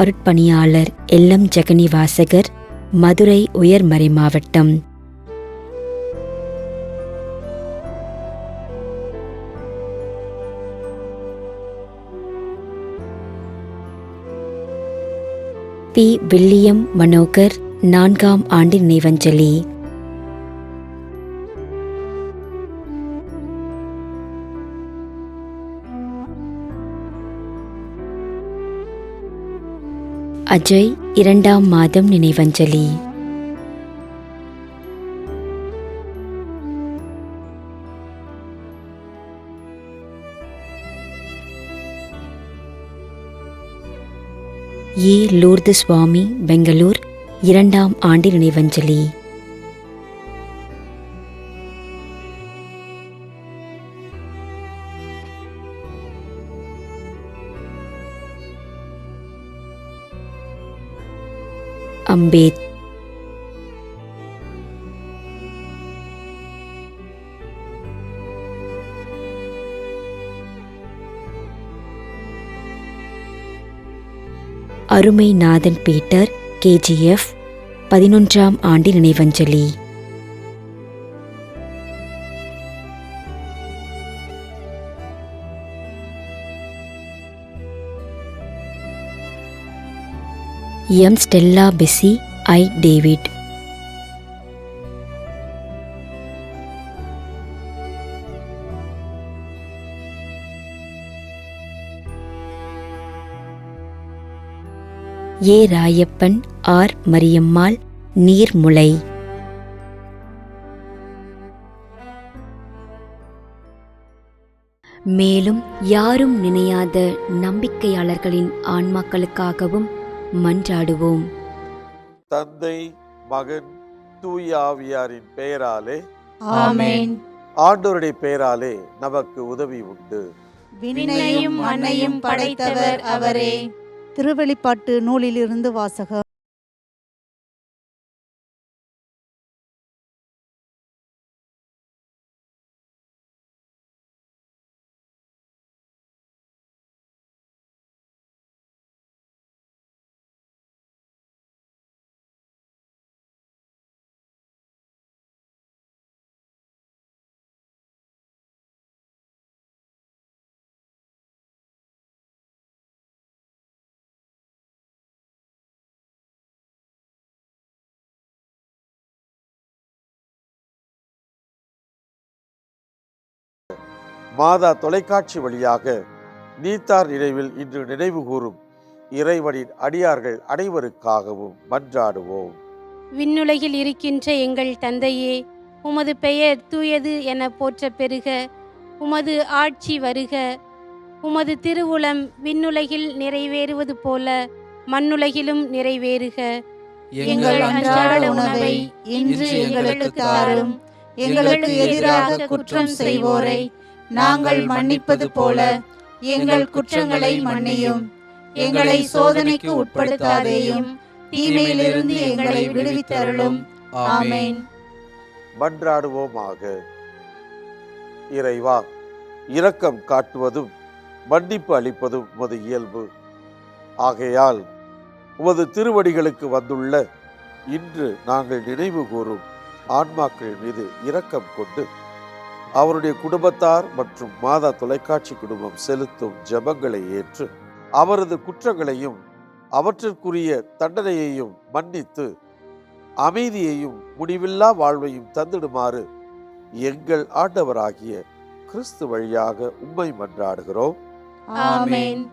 அருட்பணியாளர் எல்லம் ஜெகனி வாசகர், மதுரை உயர்மறை மாவட்டம். B. William Manohar 4ஆம் ஆண்டு நினைவஞ்சலி. அஜய் 2ஆம் மாதம் நினைவஞ்சலி. ஏ. லூர்து சுவாமி, பெங்களூர் 2ஆம் ஆண்டு நினைவஞ்சலி. அம்பேத். அருமைநாதன் பீட்டர், KGF 11ஆம் ஆண்டு நினைவஞ்சலி. எம். ஸ்டெல்லா பெசி, ஐ. டேவிட். ஏ. ராயப்பன், ஆர். மரியம்மாள், நீர்முளை. மேலும் யாரும் நினையாத நம்பிக்கையாளர்களின் ஆன்மாக்களுக்காகவும் மன்றாடுவோம். தந்தை, மகன், தூய ஆவியாரின் பெயராலே ஆமென். ஆண்டவருடைய பெயராலே நமக்கு உதவி உண்டு. விண்ணையும் மண்ணையும் படைத்தவர் அவரே. திருவெளிப்பாட்டு நூலிலிருந்து வாசகம். மாதா தொலைக்காட்சி வழியாக நீத்தார் நினைவில் இன்று நினைவு கூறும் இறைவனின் அடியார்கள் அனைவருக்காகவும் மன்றாடுவோம். விண்ணுலகில் இருக்கின்ற எங்கள் தந்தையே, உமது பெயர் தூயது என போற்ற பெறுக. உமது ஆட்சி வருக. உமது திருவுளம் விண்ணுலகில் நிறைவேறுவது போல மண்ணுலகிலும் நிறைவேறுக. எங்கள் அன்றாட உணவை இன்று எங்களுக்கு தாரும். எங்களுக்கு எதிராக குற்றம் செய்வோரை நாங்கள் மன்னிப்பது போல எங்கள் குற்றங்களை மன்னியும். எங்களை சோதனைக்கு உட்படுத்தாதேயும், தீமையிலிருந்து எங்களை விடுவித்தருளும். ஆமென். மன்றாடுவோமாக. இறைவா, இரக்கம் காட்டுவதும் மன்னிப்பு அளிப்பதும் உமது இயல்பு. ஆகையால் உமது திருவடிகளுக்கு வந்துள்ள இன்று நாங்கள் நினைவு கூறும் ஆன்மாக்கள் மீது இரக்கம் கொண்டு அவருடைய குடும்பத்தார் மற்றும் மாதா தொலைக்காட்சி குடும்பம் செலுத்தும் ஜெபங்களை ஏற்று அவரது குற்றங்களையும் அவற்றிற்குரிய தண்டனையையும் மன்னித்து அமைதியையும் முடிவில்லா வாழ்வையும் தந்திடுமாறு எங்கள் ஆண்டவராகிய கிறிஸ்து வழியாக உம்மை மன்றாடுகிறோம். ஆமென்.